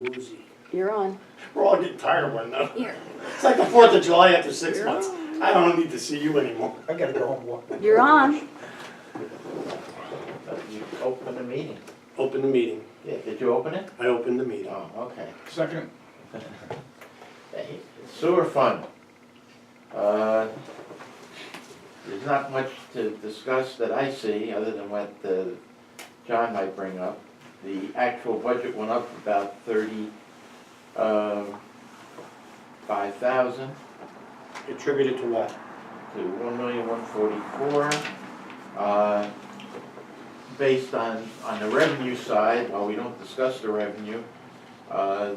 Woozy. You're on. We're all getting tired of one another. Here. It's like the 4th of July after 6 You're months. on. I don't need to see you anymore. I gotta go home walk. You're on. You open the meeting. Open the meeting. Yeah, did you open it? I opened the meeting. Oh, okay. Second. Hey, Sewer fund. There's not much to discuss that I see, other than what John might bring up. The actual budget went up about 5,000 Attributed to what? to 1,144,000. Based on the revenue side, while we don't discuss the revenue,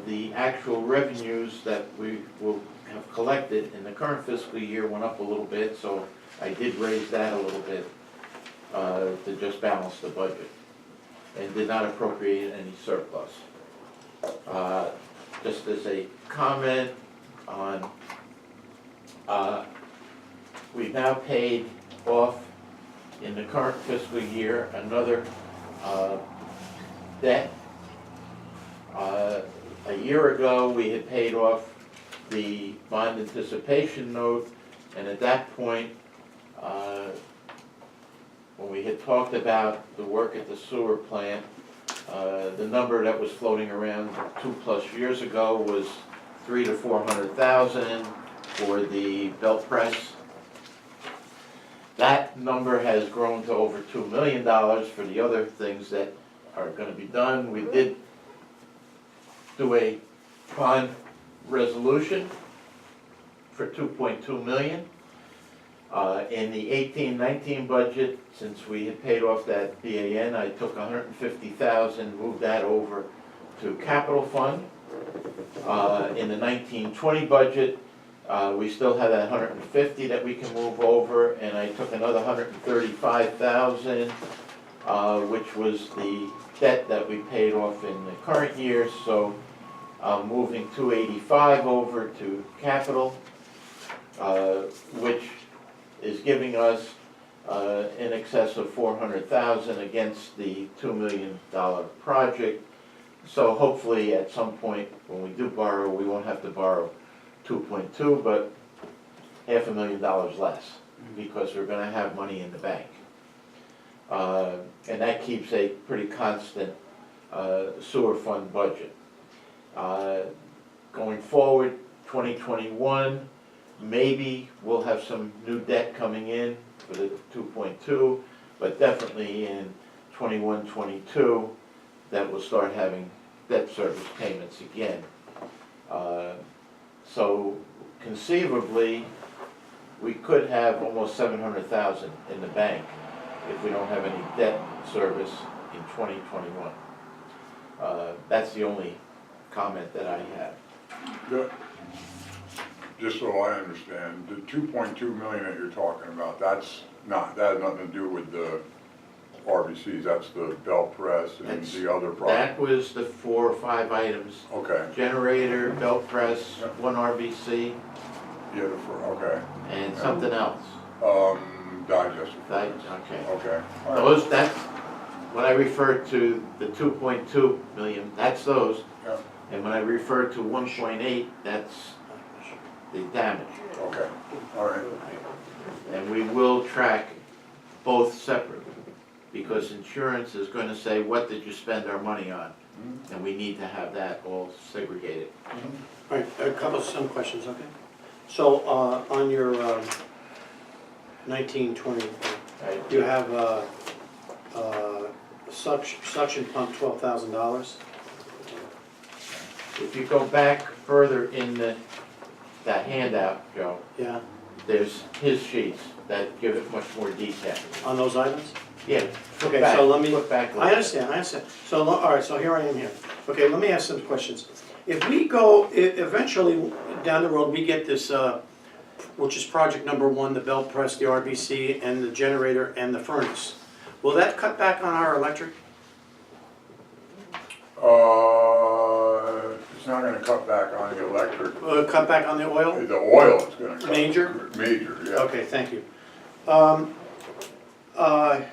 the actual revenues that we will have collected in the current fiscal year went up a little bit, so I did raise that a little bit to just balance the budget, and did not appropriate any surplus. Just as a comment on, we've now paid off in the current fiscal year another debt. A year ago, we had paid off the bond anticipation note, and at that point, when we had talked about the work at the sewer plant, the number that was floating around 2+ years ago was 300,000 to 400,000 for the belt press. That number has grown to over $2 million for the other things that are going to be done. We did do a bond resolution for $2.2 million. In the 18-19 budget, since we had paid off that BAN, I took $150,000, moved that over to capital fund. In the 19-20 budget, we still have that 150 that we can move over, and I took another 135,000, which was the debt that we paid off in the current year. So I'm moving 285 over to capital, which is giving us in excess of 400,000 against the $2 million project. So hopefully at some point when we do borrow, we won't have to borrow 2.2, but $500,000 less, because we're going to have money in the bank. And that keeps a pretty constant sewer fund budget. Going forward, 2021, maybe we'll have some new debt coming in for the 2.2, but definitely in 21, 22, that we'll start having debt service payments again. So conceivably, we could have almost 700,000 in the bank if we don't have any debt service in 2021. That's the only comment that I have. Just so I understand, the 2.2 million that you're talking about, that has nothing to do with the RBCs, that's the belt press and That's- the other That project? was the 4 or 5 items. Okay, Generator, belt press, 1 RBC, yeah, okay. and something else. Digester. Okay. Okay. All right. Those, that's, when I refer to the 2.2 million, that's those. Yeah. And when I refer to 1.8, that's the damage. Okay, all right. And we will track both separately, because insurance is going to say, what did you spend our money on? And we need to have that all segregated. All right, some questions, okay? So on your 1920, Right? you have suction pump $12,000. If you go back further in that handout, Joe, Yeah, there's his sheets that give it much more detail. on those items? Yeah. flip Okay, back, so let me, flip back a little I bit. understand. So, all right, so here I am here. Okay, let me ask some questions. If we go, eventually, down the road, we get this, which is project number 1, the belt press, the RBC, and the generator, and the furnace. Will that cut back on our electric? It's not gonna cut back on the electric, Cut back on the oil? the oil is gonna cut. Major? Major, yeah. Okay, thank you. What are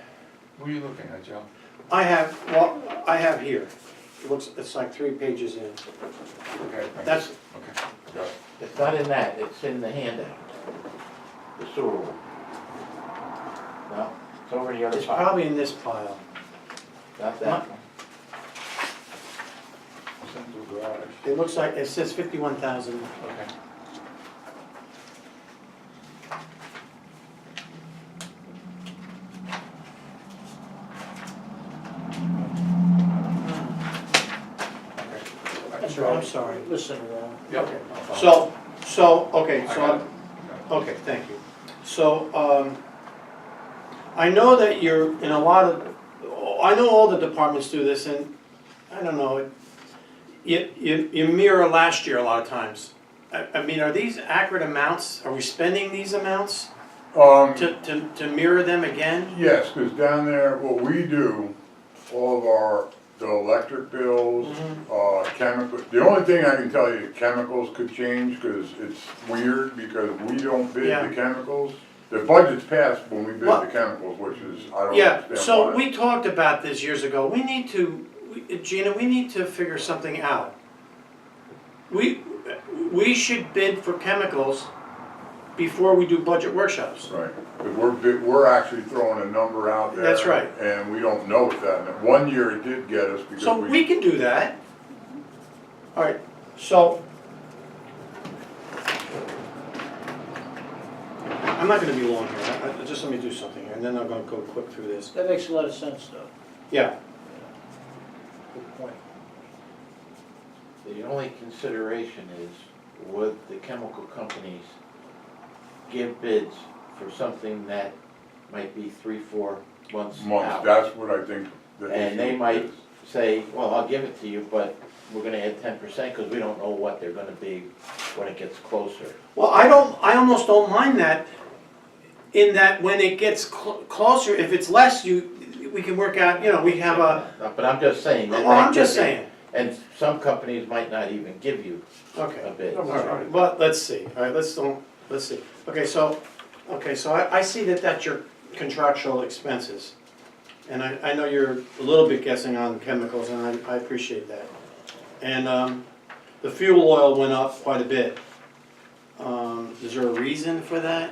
you looking at, Joe? I have here, it's like 3 pages in. Okay. That's, Okay. Got it. It's not in that, it's in the handout. The sewer one. No, it's over the other it's pile, probably in this pile. not that one. Central garage. It looks like, it says 51,000. Okay. I'm sorry. Listen, Okay. Okay, I so, got it. okay, thank you. So, I know that you're in a lot of, I know all the departments do this, and I don't know, you mirror last year a lot of times. I mean, are these accurate amounts? Are we spending these amounts to mirror them again? Yes, because down there, what we do, all of the electric bills, chemical, the only thing I can tell you, chemicals could change, because it's weird, because we don't bid Yeah. the chemicals. The budget's passed when we bid Well- the chemicals, which is, I don't Yeah, understand so why. we talked about this years ago. We need to, Gina, we need to figure something out. We should bid for chemicals before we do budget workshops. Right, because we're actually throwing a number out there. That's right. And we don't know what that, and one year it did get us because So we can do that. All right, so. I'm not gonna be long here. Just let me do something here, and then I'm gonna go quick through this. That makes a lot of sense, though. Yeah, Good point. The only consideration is, would the chemical companies give bids for something that might be 3-4 months months, out? that's what I think the issue And they might is. say, well, I'll give it to you, but we're gonna add 10% because we don't know what they're gonna be when it gets closer. well, I almost don't mind that, in that when it gets closer, if it's less, we can work out, we have a, But I'm just saying. that well, I'm might just give you- saying. And some companies might not even give you a Okay. bid. All right, well, let's see, all right, let's see. Okay, so I see that that's your contractual expenses. And I know you're a little bit guessing on chemicals, and I appreciate that. And the fuel oil went up quite a bit. Is there a reason for that?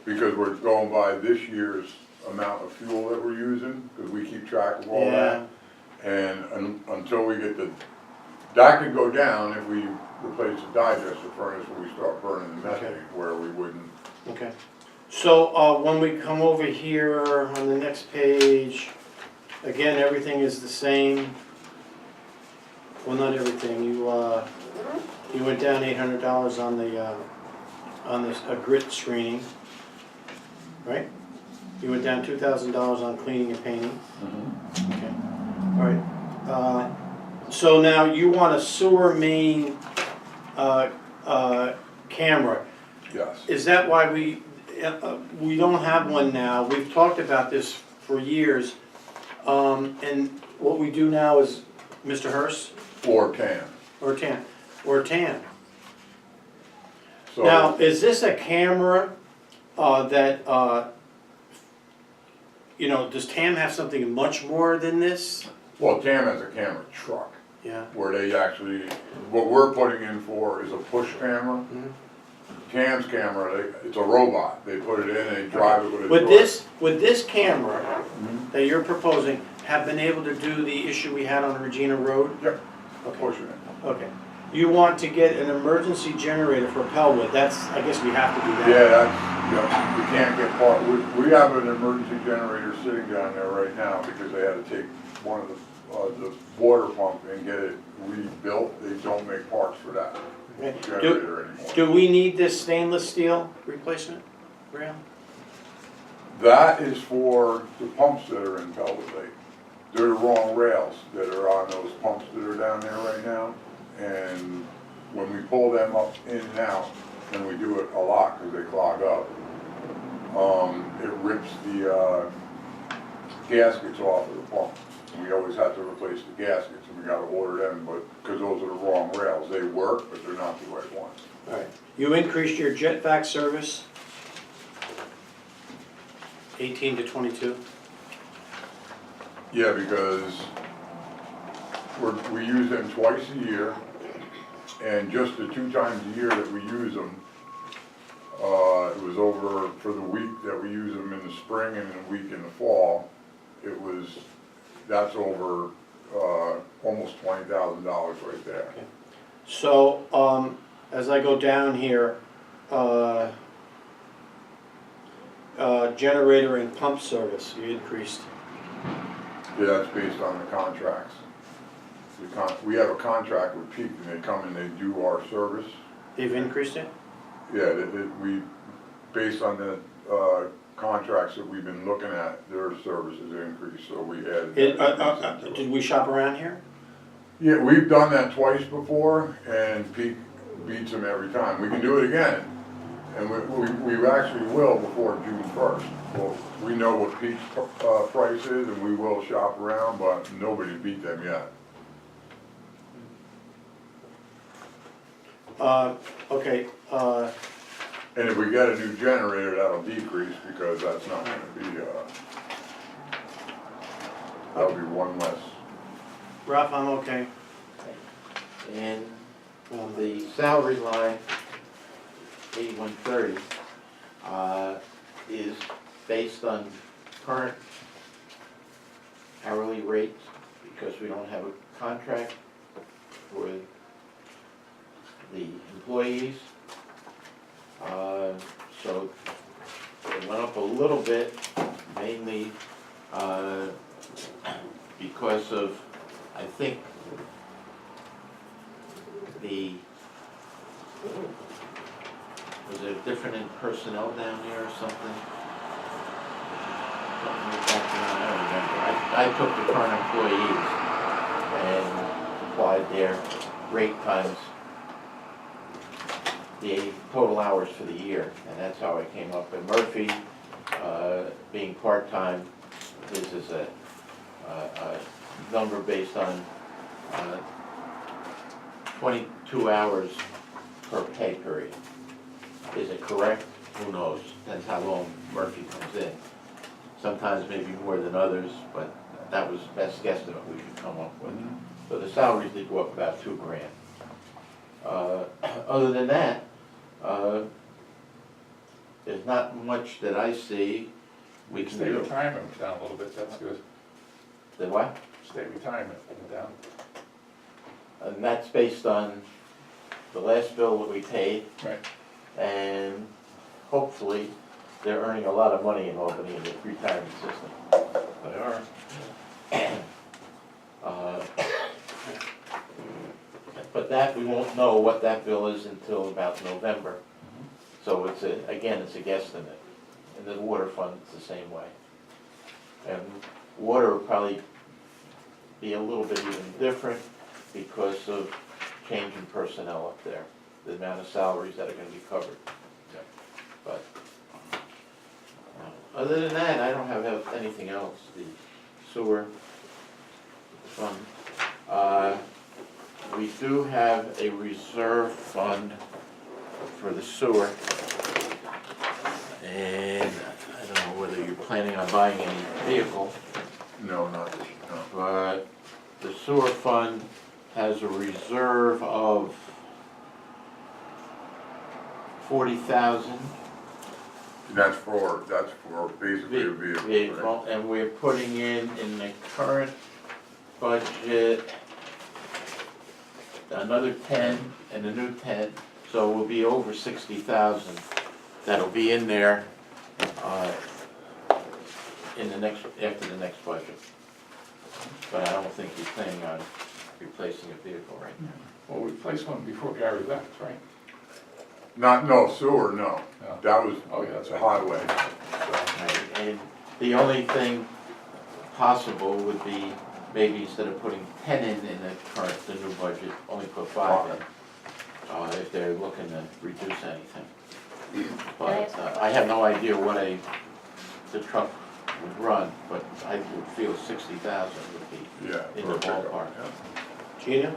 Because we're going by this year's amount of fuel that we're using, because we keep track of all that. And until we get that could go down if we replace the digester furnace when we start burning the methane, Okay. where we wouldn't. Okay. So when we come over here on the next page, again, everything is the same. Well, not everything. You went down $800 on this grit screening, right? You went down $2,000 on cleaning and painting. Okay. All right. So now you want a sewer main camera. Yes. Is that why we don't have one now? We've talked about this for years. And what we do now is, Mr. Hurst, Or can. or TAN. So. Now, is this a camera that, does TAM have something much more than this? Well, TAM has a camera truck, Yeah. where they actually, what we're putting in for is a push camera. Mhm. TAM's camera, it's a robot, they put it in and they drive it with a Would joystick. this camera that you're proposing have been able to do the issue we had on Regina Road? Yep, Okay. pushing it. Okay. You want to get an emergency generator for Pellwood, I guess we have to do that. Yeah, we can't get part, we have an emergency generator sitting down there right now because they had to take one of the water pump and get it rebuilt. They don't make parts for that Okay. generator anymore. Do we need this stainless steel replacement rail? That is for the pumps that are in Pellwood Lake. They're the wrong rails that are on those pumps that are down there right now. And when we pull them up in and out, and we do it a lot because they clog up, it rips the gaskets off of the pump. We always have to replace the gaskets, and we gotta order them, but, because those are the wrong rails. They work, but they're not the right ones. All right. You increased your jet vac service 18 to 22? Yeah, because we use them twice a year, and just the 2 times a year that we use them, it was over for the week that we use them in the spring and the week in the fall, that's over, almost $20,000 right there. So, as I go down here, generator and pump service, you increased. Yeah, that's based on the contracts. We have a contract with Peak, and they come and they do our service. You've increased it? Yeah, based on the, contracts that we've been looking at, their services increased, so we added. that increase into it. Did we shop around here? Yeah, we've done that twice before, and Peak beats them every time. We can do it again, and we actually will before June 1st. Well, we know what Peak's price is, and we will shop around, but nobody beat them yet. Okay, And if we get a new generator, that'll decrease, because that's not gonna be, that'll be one less. Ralph, I'm okay. And on the salary line, 8130, is based on current hourly rates, because we don't have a contract for the employees. So it went up a little bit, mainly because of, I think, was there different in personnel down there or something? Something like that, I don't remember. I took the current employees and applied their rate times the total hours for the year, and that's how I came up. And Murphy, being part-time, this is a number based on 22 hours per pay period. Is it correct? Who knows? Depends how long Murphy comes in. Sometimes maybe more than others, but that was the best guesstimate we could come up with. So the salaries did go up about $2,000. Other than that, there's not much that I see we can State do. retirement went down a little bit, that's good. The what? State retirement went down. And that's based on the last bill that we paid, Right. and hopefully they're earning a lot of money in Albany in the retirement system. They are. But that, we won't know what that bill is until about November. So it's again, it's a guesstimate. And the water fund, it's the same way. And water will probably be a little bit even different because of change in personnel up there, the amount of salaries that are gonna be covered. But, other than that, I don't have anything else. The sewer fund. We do have a reserve fund for the sewer. And I don't know whether you're planning on buying any vehicle, No, not this, no. but the sewer fund has a reserve of 40,000 That's for basically a vehicle. vehicle, and we're putting in the current budget another 10 and a new 10, so we'll be over 60,000 that'll be in there after the next budget. But I don't think he's planning on replacing a vehicle right now. Well, we placed one before Gary left, right? No, sewer, no. No. That was Oh, yeah, that's the right. highway. Right, and the only thing possible would be maybe instead of putting 10 in the new budget, only put 5 in, if they're looking to reduce anything. But I have no idea what the truck would run, but I would feel 60,000 would be Yeah. in for the a pickup, ballpark. yeah. Gina?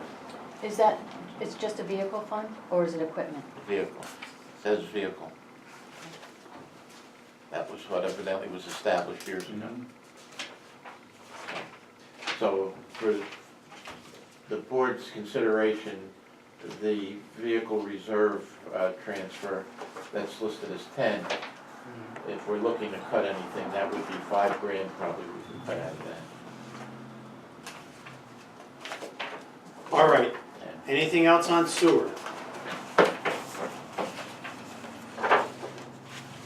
Is that, it's just a vehicle fund, or is it equipment? Vehicle, says vehicle. That was what evidently was established years ago. So for the board's consideration, the vehicle reserve transfer that's listed as 10. If we're looking to cut anything, that would be $5 grand probably we could cut out of that. All right, anything else on sewer?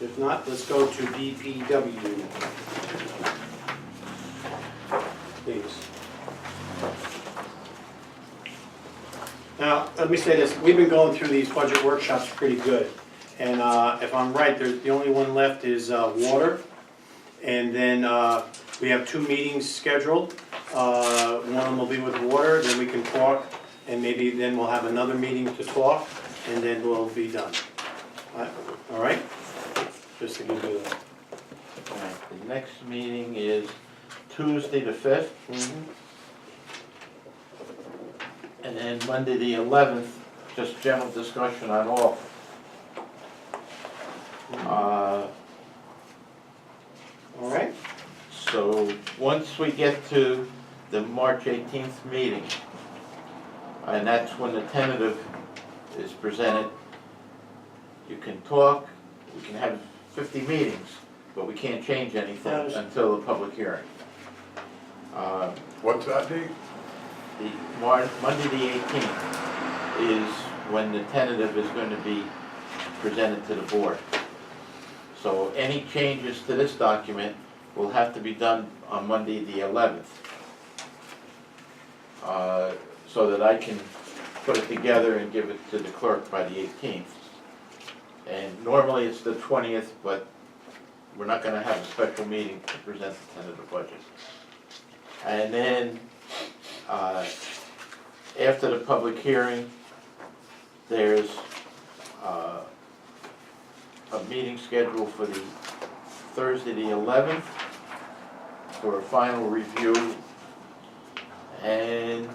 If not, let's go to DPW. Please. Now, let me say this, we've been going through these budget workshops pretty good. And if I'm right, the only one left is water. And then we have 2 meetings scheduled. One of them will be with water, then we can talk, and maybe then we'll have another meeting to talk, and then we'll be done. All right? Just to give you that. All right, the next meeting is Tuesday the 5th. And then Monday the 11th, just general discussion on all. All right? So, once we get to the March 18th meeting, and that's when the tentative is presented, you can talk, we can have 50 meetings, but we can't change anything Yes. until the public hearing. What's that date? Monday the 18th is when the tentative is going to be presented to the board. So any changes to this document will have to be done on Monday the 11th. So that I can put it together and give it to the clerk by the 18th. And normally it's the 20th, but we're not gonna have a special meeting to present the tentative budget. And then, after the public hearing, there's a meeting scheduled for the Thursday the 11th for a final review, and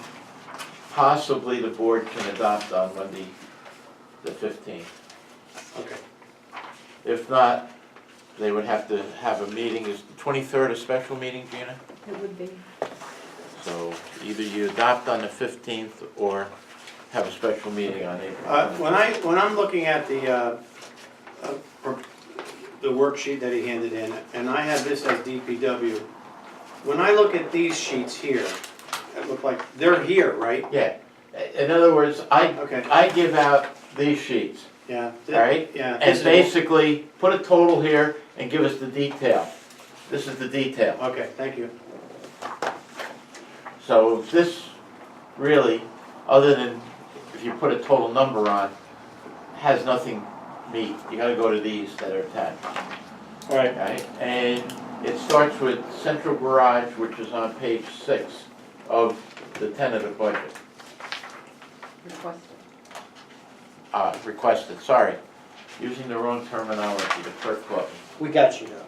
possibly the board can adopt on Monday the 15th. Okay. If not, they would have to have a meeting. Is the 23rd a special meeting, Gina? It would be. So either you adopt on the 15th or have a special meeting on April. When I'm looking at the worksheet that he handed in, and I have this as DPW, when I look at these sheets here, it look like, they're here, right? Yeah, in other words, Okay. I give out these sheets, Yeah. all right? Yeah. And basically, put a total here and give us the detail. This is the detail. Okay, thank you. So this really, other than if you put a total number on, has nothing meat. You gotta go to these that are attached, All right. okay? And it starts with central garage, which is on page 6 of the tentative budget. Requested. Requested, sorry. Using the wrong terminology, the clerk caught me. We got you now.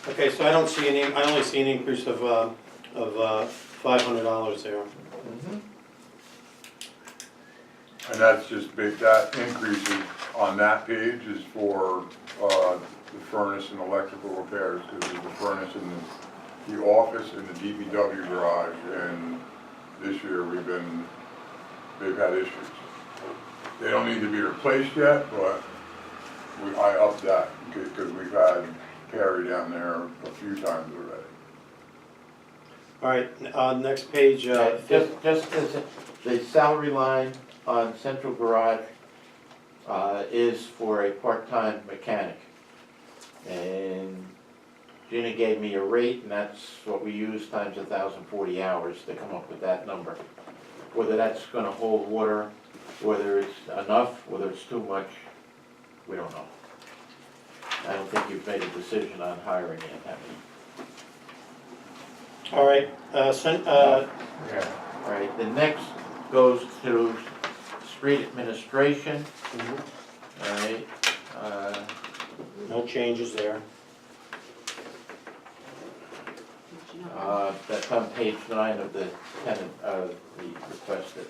Okay, so I only see an increase of $500 there. And that's just big, that increase is, on that page is for, the furnace and electrical repairs, because there's the furnace in the office and the DPW garage, and this year they've had issues. They don't need to be replaced yet, but I upped that, because we've had Perry down there a few times already. All right, next page, Just as the salary line on central garage is for a part-time mechanic. And Gina gave me a rate, and that's what we use times 1,040 hours to come up with that number. Whether that's gonna hold water, whether it's enough, whether it's too much, we don't know. I don't think you've made a decision on hiring yet, have you? all right, Yeah. All right, the next goes to street administration, all right? no changes there. That's on page 9 of the requested.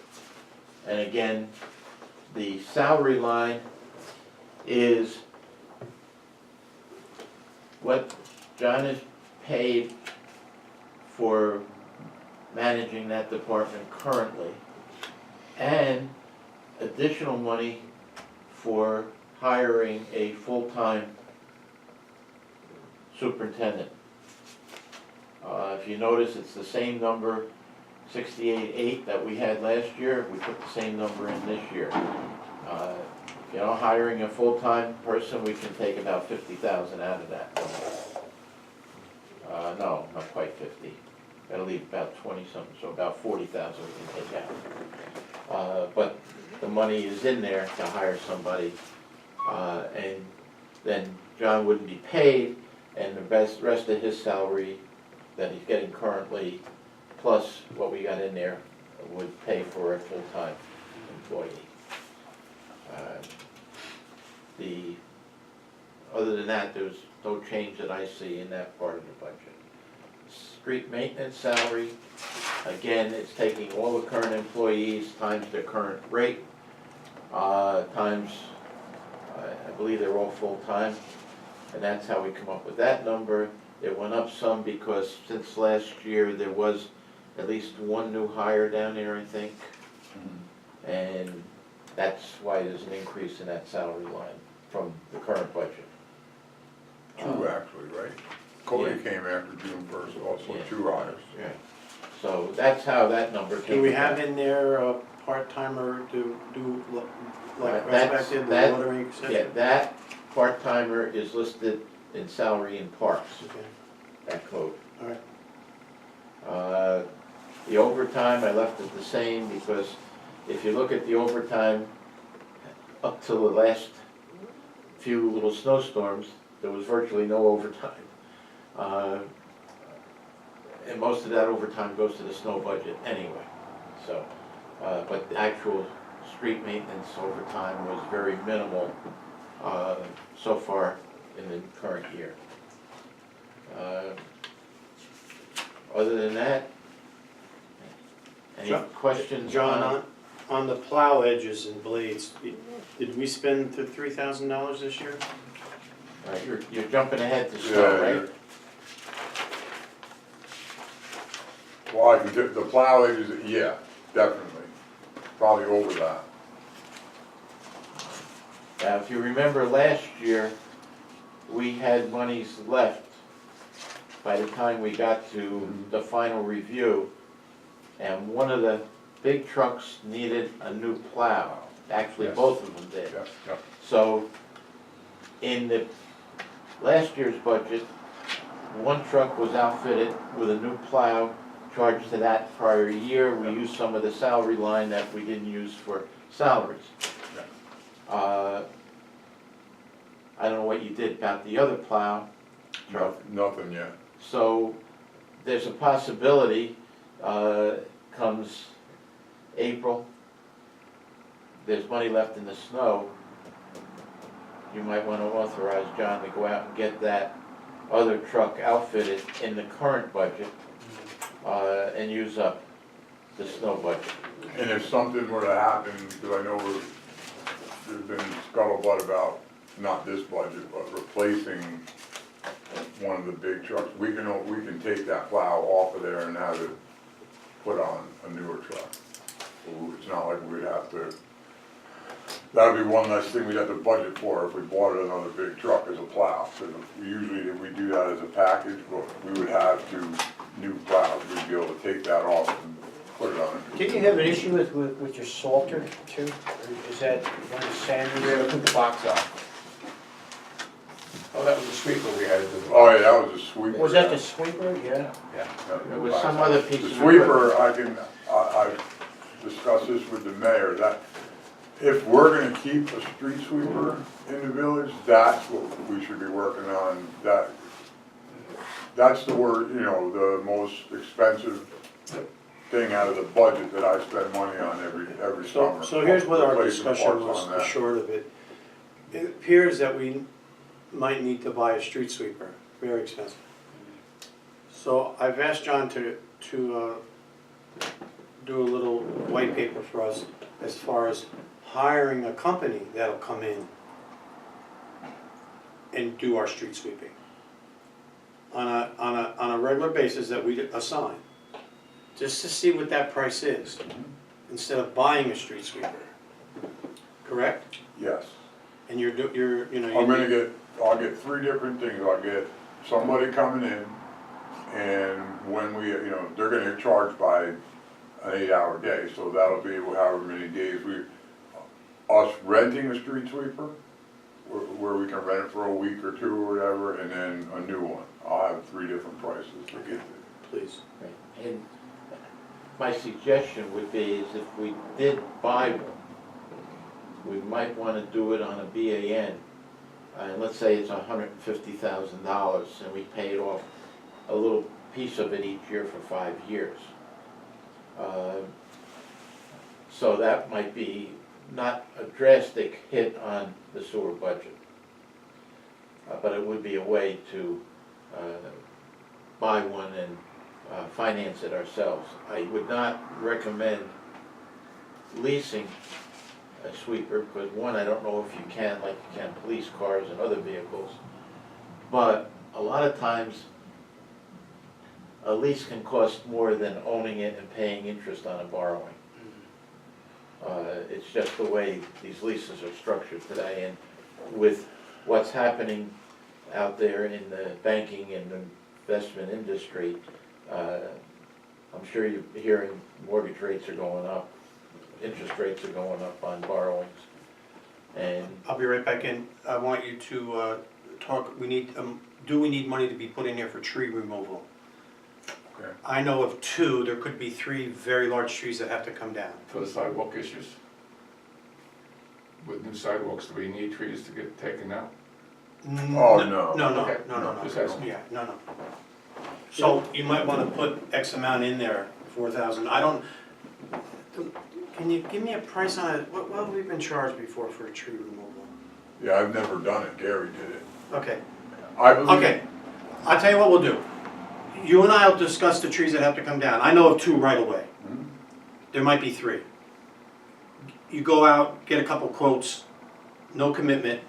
And again, the salary line is what John is paid for managing that department currently, and additional money for hiring a full-time superintendent. If you notice, it's the same number, 68,800 that we had last year, we put the same number in this year. You know, hiring a full-time person, we can take about 50,000 out of that. No, not quite 50. That'll leave about 20-something, so about 40,000 we can take out. But the money is in there to hire somebody, and then John wouldn't be paid, and the rest of his salary that he's getting currently, plus what we got in there, would pay for a full-time employee. Other than that, there's no change that I see in that part of the budget. Street maintenance salary, again, it's taking all the current employees times their current rate, times, I believe they're all full-time, and that's how we come up with that number. It went up some because since last year, there was at least one new hire down there, I think. And that's why there's an increase in that salary line from the current budget. Two actually, right? Cody came after June 1st, also Yeah. 2 hires. Yeah. So that's how that number came. Do we have about. in there a part-timer to do like That's- respective, the that- watering, et cetera? Yeah, that part-timer is listed in salary in parks, Okay, that code. all right. The overtime, I left it the same because if you look at the overtime up till the last few little snowstorms, there was virtually no overtime. And most of that overtime goes to the snow budget anyway, so. But the actual street maintenance overtime was very minimal so far in the current year. Other than that, any questions? John, on the plow edges and blades, did we spend the $3,000 this year? All right, you're jumping ahead to snow, right? Well, I can get, the plow edges, yeah, definitely, probably over that. Now, if you remember last year, we had monies left by the time we got to the final review. And one of the big trucks needed a new plow. Actually, Yes. both of them did. Yep, yep. So, in the last year's budget, one truck was outfitted with a new plow charged to that prior year. We used some of the salary line that we didn't use for salaries. I don't know what you did about the other plow truck. Nothing yet. So, there's a possibility, comes April, there's money left in the snow, you might want to authorize John to go out and get that other truck outfitted in the current budget, and use up the snow budget. And if something were to happen, because I know there's been scuttlebutt about, not this budget, but replacing one of the big trucks, we can take that plow off of there and have it put on a newer truck. It's not like we'd have to, that'd be one less thing we'd have to budget for if we bought another big truck as a plow. So usually we do that as a package, but we would have 2 new plows, we'd be able to take that off and put it on a new. Did you have an issue with your salter too? Or is that one of Sandy's? We had to put the box off. Oh, that was the sweeper we had to do. Oh, yeah, that was a sweeper. Was that the sweeper? Yeah. Yeah. Yeah. It was some other piece The of sweeper, I've discussed this with the mayor, that if we're gonna keep a street sweeper in the village, that's what we should be working on. That's the word, the most expensive thing out of the budget that I spend money on every summer. So here's what our Replacing discussion parts was, on the that. short of it. It appears that we might need to buy a street sweeper, very expensive. So I've asked John to do a little white paper for us as far as hiring a company that'll come in and do our street sweeping on a regular basis that we assign just to see what that price is, instead of buying a street sweeper. Correct? Yes. And you're, you know. I'm gonna get, I'll get 3 different things. I'll get somebody coming in, and when we, you know, they're gonna get charged by an 8-hour day, so that'll be however many days us renting a street sweeper, where we can rent it for a week or 2 or whatever, and then a new one. I'll have 3 different prices to get it. Please. Right. And my suggestion would be is if we did buy one, we might wanna do it on a BAN. And let's say it's $150,000 and we pay it off a little piece of it each year for 5 years. So that might be not a drastic hit on the sewer budget. But it would be a way to buy one and finance it ourselves. I would not recommend leasing a sweeper, because one, I don't know if you can, like you can police cars and other vehicles. But a lot of times, a lease can cost more than owning it and paying interest on a borrowing. It's just the way these leases are structured today, and with what's happening out there in the banking and investment industry, I'm sure you're hearing mortgage rates are going up, interest rates are going up on borrowings, and I'll be right back in. I want you to talk, we need, do we need money to be put in there for tree removal? Okay. I know of 2, there could be 3 very large trees that have to come down. For the sidewalk issues? With new sidewalks, do we need trees to get taken out? Oh, no. No, Okay. no. Just asking. Yeah, no. So you might wanna put X amount in there, 4,000. I don't, can you give me a price on it? What have we been charged before for a tree removal? Yeah, I've never done it. Gary did it. Okay, I believe. okay. I'll tell you what we'll do. You and I will discuss the trees that have to come down. I know of 2 right away. Mhm. There might be 3. You go out, get a couple quotes, no commitment.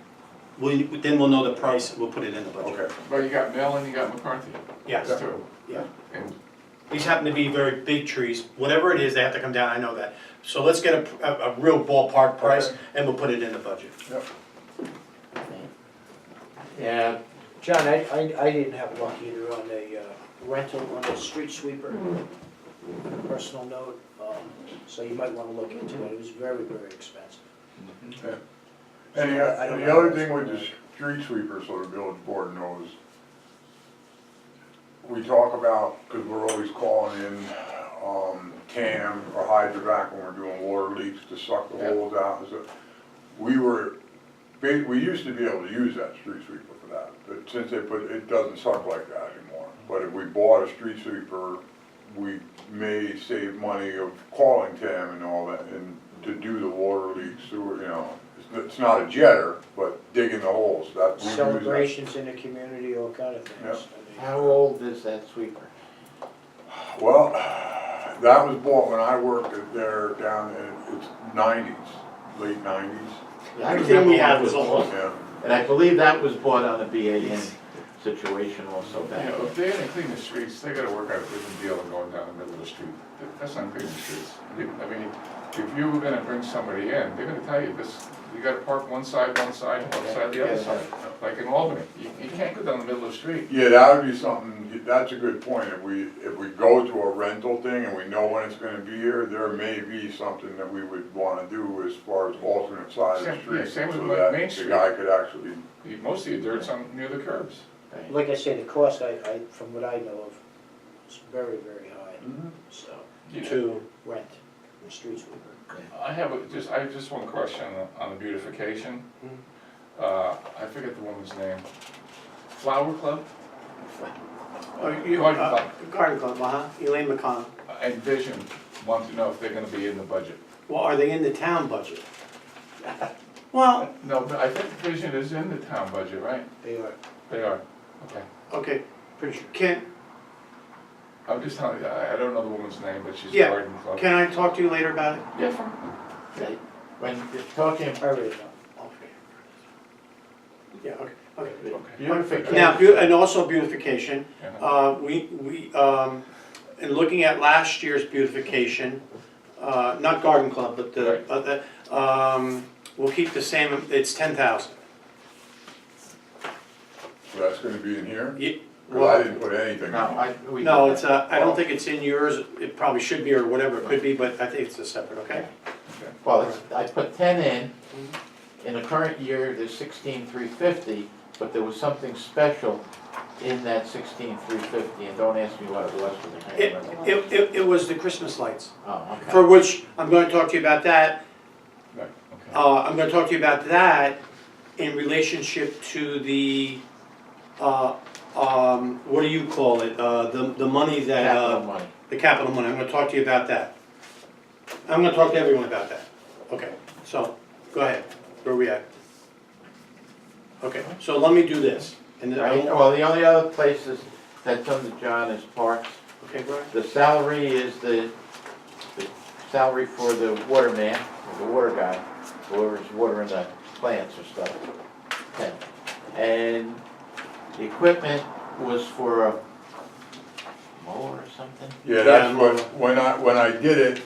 Then we'll know the price, we'll put it in the budget. Okay. Well, you got Mellon, you got McCarthy. Yes, That's 2. yeah. And These happen to be very big trees. Whatever it is, they have to come down, I know that. So let's get a real ballpark price, Okay. and we'll put it in the budget. Yep. yeah, John, I didn't have luck either on a rental on a street sweeper, personal note, so you might wanna look into it, it was very, very expensive. And I don't the know. other thing with the street sweeper, so the village board knows, we talk about, because we're always calling in TAM or hydrovac when we're doing water leaks to suck the Yeah. holes out and stuff. We used to be able to use that street sweeper for that, but since it doesn't suck like that anymore. But if we bought a street sweeper, we may save money of calling TAM and all that, and to do the water leaks, sewer, you know. It's not a jetter, but digging the holes, that's. we use that. Celebrations in the community, all kind of things. Yep. I mean, how old is that sweeper? Well, that was bought when I worked there down in, it's 90s, late 90s, I Everything remember we when had it was old. yeah. And I believe that was bought on a BAN situation also You back. know, if they're gonna clean the streets, they gotta work out a different deal than going down the middle of the street. That's not cleaning the streets. I mean, if you were gonna bring somebody in, they're gonna tell you this, you gotta park one side the other side. Like in Albany, you can't go down the middle of the street. Yeah, that would be something, that's a good point, if we go to a rental thing and we know when it's gonna be here, there may be something that we would wanna do as far as alternate side of the Same- street. yeah, same with So Main that Street. the guy could actually, Most of your dirt's on, near the curbs. Right. Like I say, the cost, from what I know of, is very, very high, so, You know, to rent a street sweeper. I have just one question on the beautification. I forget the woman's name. Flower Club? Garden Club, Elaine McConnell. And Vision want to know if they're gonna be in the budget. Well, are they in the town budget? Well, No, but I think Vision is in the town budget, right? They are. They are, okay. okay, pretty sure. Can I'm just telling you, I don't know the woman's name, but she's Yeah. Garden Club. I talk to you later about it? Yeah, fine. Okay. When you're talking I really don't. Yeah, okay, okay. Okay. beautification. Now, and also beautification, Yeah. in looking at last year's beautification, not garden club, but we'll keep the same, it's 10,000. So that's gonna be in here? Ye- Cause I didn't put anything No, in. we. No, it's, I don't think it's in yours, it probably should be, or whatever it could be, but I think it's a separate, okay? Well, I put 10 in the current year, there's 16,350, but there was something special in that 16,350, and don't ask me what it was, because I can't remember. It was the Christmas lights, Oh, okay. for which I'm gonna talk to you about that. Right, okay. I'm gonna talk to you about that in relationship to the, what do you call it? The money that, Capital money. the capital money, I'm gonna talk to you about that. I'm gonna talk to everyone about that. Okay, so, go ahead, where are we at? Okay, so let me do this, and then I Right, won't, well, the only other places that's under John is parks. okay, go ahead. The salary is the salary for the waterman, or the water guy, whoever's watering the plants or stuff. Okay. And the equipment was for a mower or something? Yeah, that's Yeah, what, when I did it,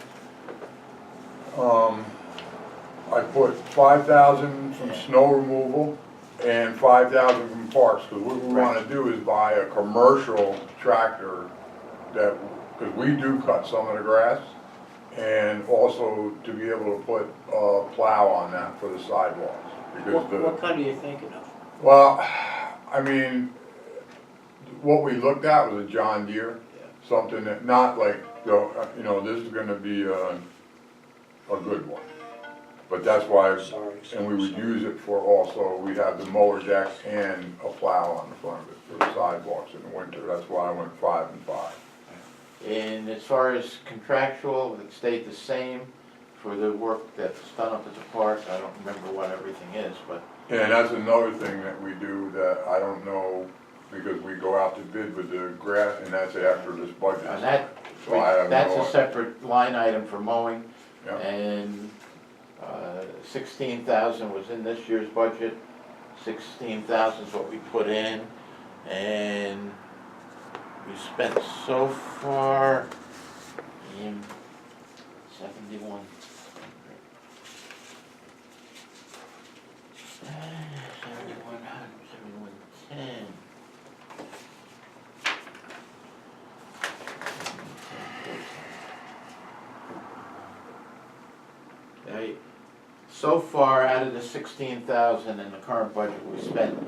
I put 5,000 from snow removal and 5,000 from parks, cause what we wanna do is buy a commercial tractor that, cause we do cut some of the grass, and also to be able to put a plow on that for the sidewalks. Because What kind are you thinking of? well, I mean, what we looked at was a John Deere, something that, not like, you know, this is gonna be a good one. But that's why, Sorry. and we would use it for also, we have the mower deck and a plow on the front of it for the sidewalks in the winter, that's why I went 5 and 5. And as far as contractual, it stayed the same for the work that's done up at the park. I don't remember what everything is, but And that's another thing that we do that I don't know, because we go out to bid with the grass, and that's after this budget. and that, So I have that's no- a separate line item for mowing. Yeah. And 16,000 was in this year's budget. 16,000 is what we put in, and we spent so far in 71. 7110. Right. So far, out of the 16,000 in the current budget, we spent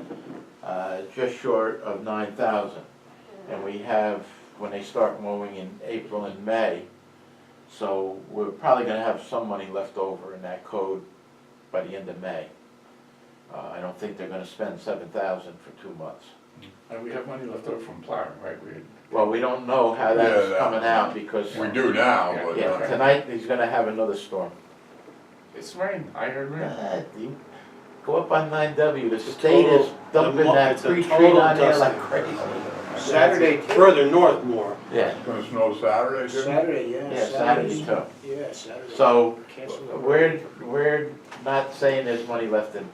just short of 9,000. And we have, when they start mowing in April and May, so we're probably gonna have some money left over in that code by the end of May. I don't think they're gonna spend 7,000 for 2 months. And we have money left over from plowing, right? We had, Well, we don't know how Yeah, that's that- coming out because, We do now, but. yeah, tonight he's gonna have another storm. it's rain, I heard rain. You go up on 9W, the state is dumping that it's a free treat total on there dust. like crazy. Saturday, Further north more. Yeah, It's gonna snow Saturday too? Saturday, yeah. yeah, Saturday too. Yeah, Saturday. So, Cancel the- we're not saying there's money left in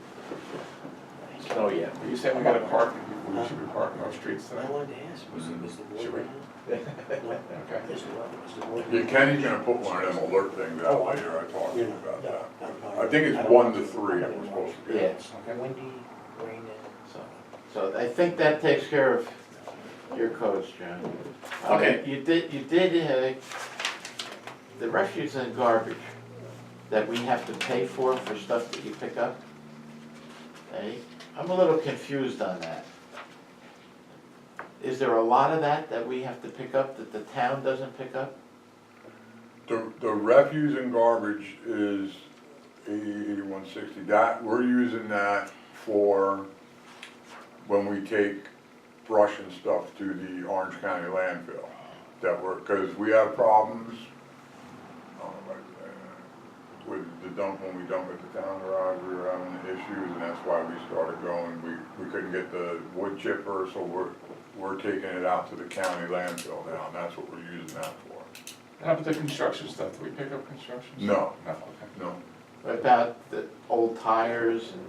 snow yet. But you said we gotta park, we should be parking on streets I tonight? wanted to ask, was the board Should we? around? Okay. Is the board? Yeah, Kenny's gonna put one of them alert things out Oh, later, I talked to You're him not- about that. No, I think it's 1 to 3 that we're supposed to Yeah, get. Okay. Windy, rain, so I think that takes care of your codes, John. Okay. You did, the refuse and garbage that we have to pay for stuff that you pick up. Hey, I'm a little confused on that. Is there a lot of that we have to pick up that the town doesn't pick up? The refuse and garbage is 8160, that, we're using that for when we take brush and stuff to the Orange County landfill. That we're, cause we have problems, with the dump, when we dump at the town garage, we were having issues, and that's why we started going, we couldn't get the wood chipper, so we're taking it out to the county landfill now, and that's what we're using that for. How about the construction stuff? Do we pick up construction? stuff? No. No, okay. No, What about the old tires and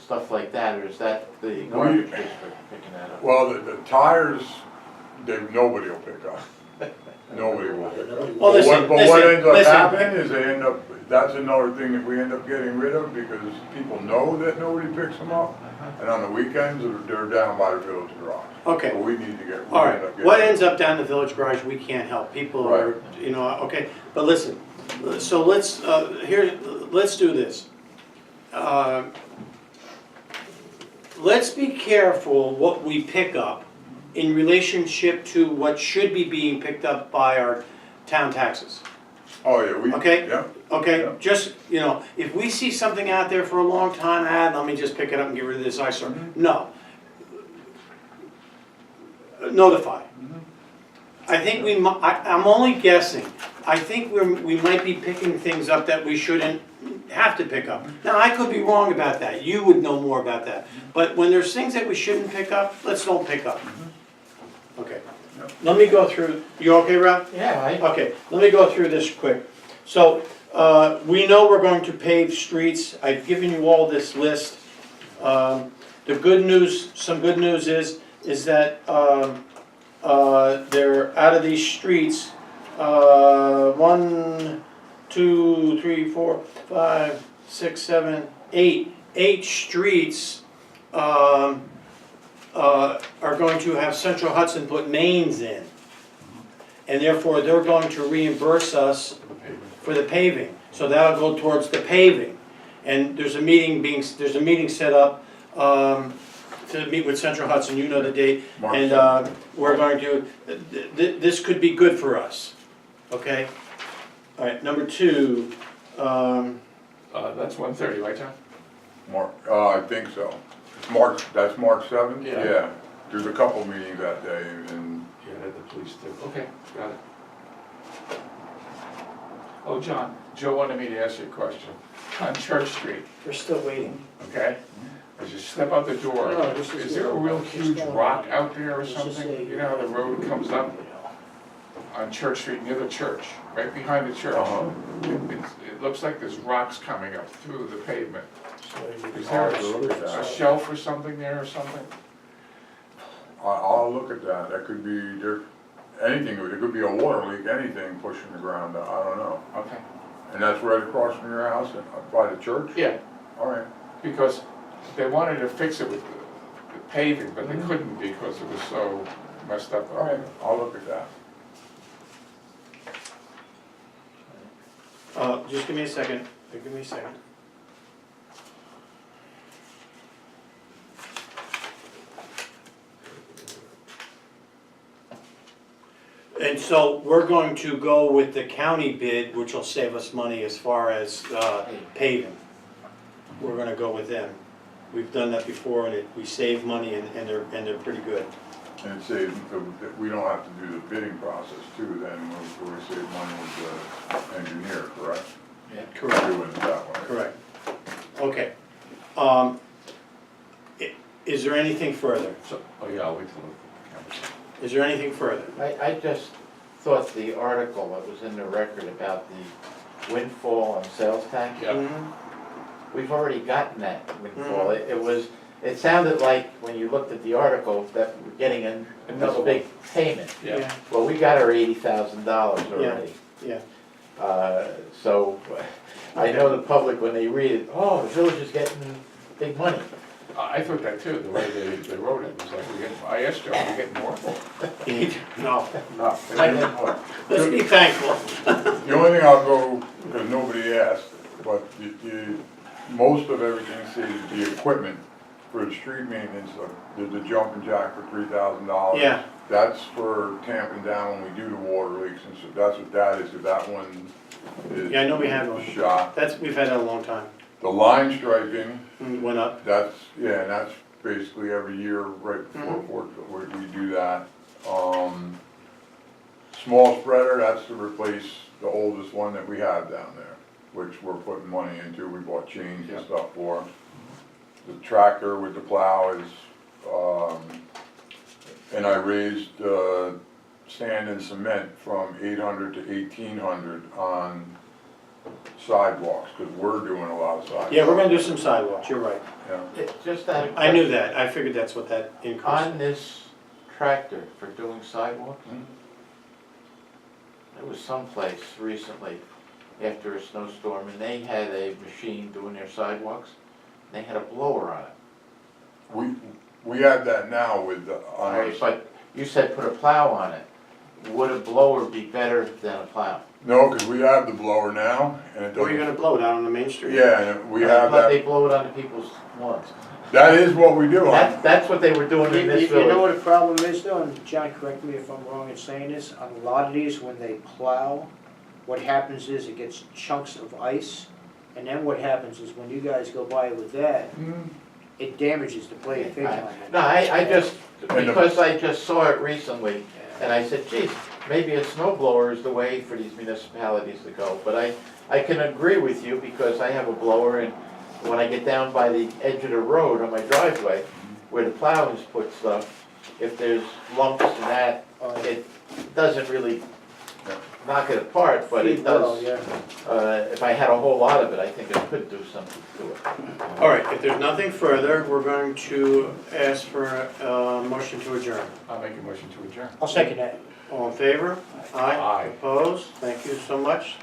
stuff like that, or is that the garbage district picking that up? well, the tires, nobody will pick up. Nobody will pick Nobody up. Well, will. listen, But what ends up listen. happening is they end up, that's another thing that we end up getting rid of because people know that nobody picks them up. And on the weekends, they're down by the village garage. Okay. So we need to get, we All end right, up getting. what ends up down the village garage, we can't help, people are, Right. you know, okay, but listen, so let's, let's do this. Let's be careful what we pick up in relationship to what should be being picked up by our town taxes, Oh, yeah, we, Okay. yeah, okay? Yeah. Just, you know, if we see something out there for a long time, let me just pick it up and get rid of this eyesore, no. Notify. I think I'm only guessing. I think we might be picking things up that we shouldn't have to pick up. Now, I could be wrong about that. You would know more about that. But when there's things that we shouldn't pick up, let's don't pick up. Okay. Yep. Let me go through, you okay, Ralph? Yeah, Okay, let me go through this quick. So, we know we're going to pave streets. I've given you all this list. The good news, some good news is that they're out of these streets, 1, 2, 3, 4, 5, 6, 7, 8 streets are going to have Central Hudson put mains in. And therefore, they're going to reimburse us for the paving. So that'll go towards the paving. And there's a meeting set up to meet with Central Hudson, you know the date. March And 7th. we're going to, this could be good for us, okay? All right, number 2, That's 1:30, right, John? I think so. That's March 7th? Yeah. There's a couple meetings that day and, Yeah, the police did. Okay, got it. Oh, John, Joe wanted me to ask you a question. On Church Street, We're still waiting. okay? As you step out the door, No, this is is there a real just huge going rock on. out there or It's just something? a- You know how the road comes up on Church Street near the church, right behind the church? Uh-huh. It looks like there's rocks coming up through the pavement. So Is there I'll look at a that. shelf or something there or something? I'll look at that. That could be, anything, it could be a water leak, anything pushing the ground, I don't know. Okay. And that's right across from your house, by the church? Yeah, All right. because they wanted to fix it with the paving, but they couldn't because it was so messed up. All right, I'll look at that. just give me a second, give me a second. And so we're going to go with the county bid, which will save us money as far as paving. We're gonna go with them. We've done that before and we save money and they're pretty good. And it saves, we don't have to do the bidding process too, then we save money with the engineer, correct? Correct. Doing it that way. Correct. Okay. Is there anything further? So, oh yeah, I'll wait till the camera's. Is there anything further? I just thought the article that was in the record about the windfall and sales tax, Yeah. Mhm. we've already gotten that windfall. It sounded like, when you looked at the article, that we're getting another big payment. Yeah. Well, we got our $80,000 already. Yeah. So, I know the public, when they read it, oh, the village is getting big money. I thought that too, the way they wrote it, was like, I asked Joe, we're getting more. No, No, I didn't know. let's be thankful. the only thing I'll go, because nobody asked, but most of everything says the equipment for the street maintenance, the jumping jack for $3,000. Yeah. That's for tamping down when we do the water leaks and so that's what that is, if that one is. Yeah, I know we have one. Shot. We've had that a long time. The line striping, Went up. that's, yeah, and that's basically every year right before we do that. Small spreader, that's to replace the oldest one that we have down there, which we're putting money into, we bought chains and stuff for. The tractor with the plow is, and I raised, sand and cement from 800 to 1,800 on sidewalks, because we're doing a lot of sidewalks. Yeah, we're gonna do some sidewalks, you're right. Yeah. Just out of I knew question, that, I figured that's what that increase. on this tractor for doing sidewalks, it was someplace recently after a snowstorm, and they had a machine doing their sidewalks. They had a blower on it. We have that now with, on our, Alright, but you said put a plow on it. Would a blower be better than a plow? no, cause we have the blower now, and it Where are you doesn't. gonna blow, down on the main street? Yeah, and we I have thought they that, blow it onto people's lawns. that is what we do. That's what they were doing in this You know village. what the problem is though, and John, correct me if I'm wrong in saying this, on a lot of these, when they plow, what happens is it gets chunks of ice, and then what happens is when you guys go by with that, it damages the blade big time. No, I just, And the- because I just saw it recently, and I said, geez, maybe a snow blower is the way for these municipalities to go. But I can agree with you, because I have a blower, and when I get down by the edge of the road on my driveway, where the plow has put stuff, if there's lumps in that, it doesn't really knock it apart, but it does. Yeah. If I had a whole lot of it, I think it could do something to it. All right, if there's nothing further, we're going to ask for a motion to adjourn. I'll make a motion to adjourn. I'll second that. All in favor? Aye. Opposed? Thank you so much.